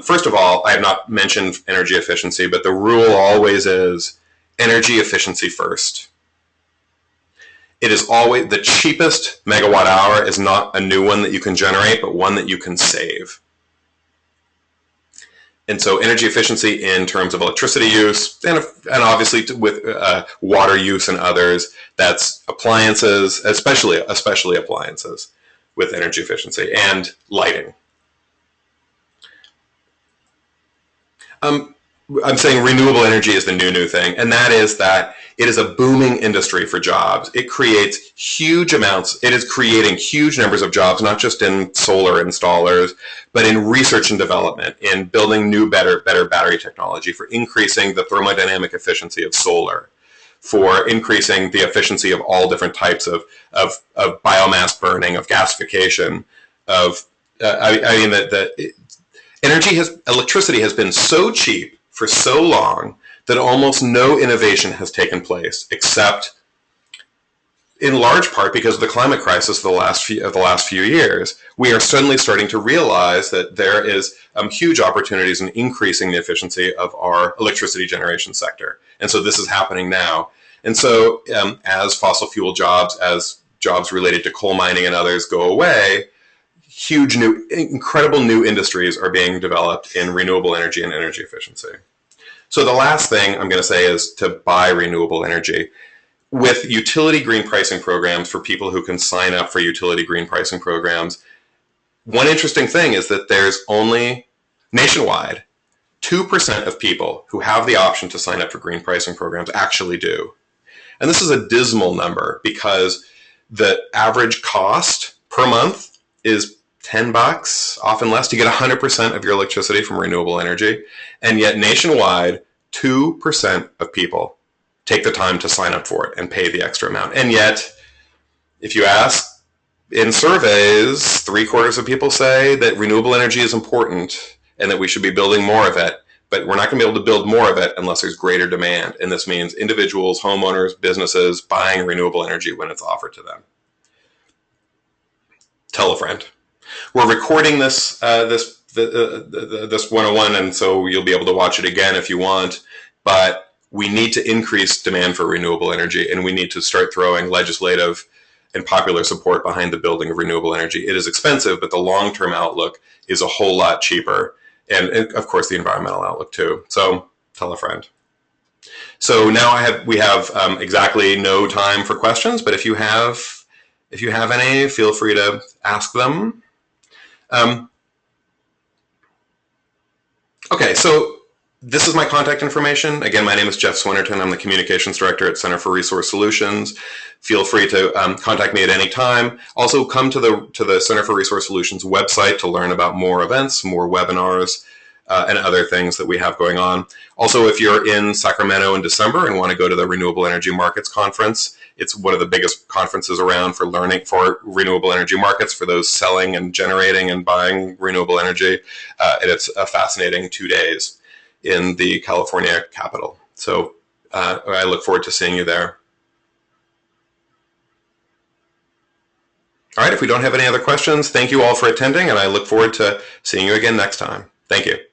First of all, I have not mentioned energy efficiency, but the rule always is energy efficiency first. It is always the cheapest megawatt hour is not a new one that you can generate, but one that you can save. And so energy efficiency in terms of electricity use, and obviously with water use and others, that's appliances, especially appliances with energy efficiency, and lighting. I'm saying renewable energy is the new thing, and that is that it is a booming industry for jobs. It creates huge amounts. It is creating huge numbers of jobs, not just in solar installers, but in research and development, in building new, better battery technology, for increasing the thermodynamic efficiency of solar, for increasing the efficiency of all different types of biomass burning, of gasification, electricity has been so cheap for so long that almost no innovation has taken place, except in large part because of the climate crisis of the last few years. We are suddenly starting to realize that there is huge opportunities in increasing the efficiency of our electricity generation sector. And so this is happening now. And so as fossil fuel jobs, as jobs related to coal mining and others go away, incredible new industries are being developed in renewable energy and energy efficiency. So the last thing I'm going to say is to buy renewable energy. With utility green pricing programs for people who can sign up for utility green pricing programs, one interesting thing is that there's only, nationwide, 2% of people who have the option to sign up for green pricing programs actually do. And this is a dismal number because the average cost per month is $10, often less, to get 100% of your electricity from renewable energy. And yet nationwide, 2% of people take the time to sign up for it and pay the extra amount. And yet, if you ask in surveys, 3/4 of people say that renewable energy is important and that we should be building more of it. But we're not going to be able to build more of it unless there's greater demand. And this means individuals, homeowners, businesses buying renewable energy when it's offered to them. Tell a friend. We're recording this 101, and so you'll be able to watch it again if you want. But we need to increase demand for renewable energy, and we need to start throwing legislative and popular support behind the building of renewable energy. It is expensive, but the long-term outlook is a whole lot cheaper. And of course, the environmental outlook too. So tell a friend. So now we have exactly no time for questions, but if you have any, feel free to ask them. Okay, so this is my contact information. Again, my name is Jeff Swenerton. I'm the Communications Director at Center for Resource Solutions. Feel free to contact me at any time. Also, come to the Center for Resource Solutions website to learn about more events, more webinars, and other things that we have going on. Also, if you're in Sacramento in December and want to go to the Renewable Energy Markets Conference, It's one of the biggest conferences around for learning for renewable energy markets, for those selling and generating and buying renewable energy. And it's a fascinating 2 days in the California capital. So I look forward to seeing you there. All right, if we don't have any other questions, thank you all for attending, and I look forward to seeing you again next time. Thank you.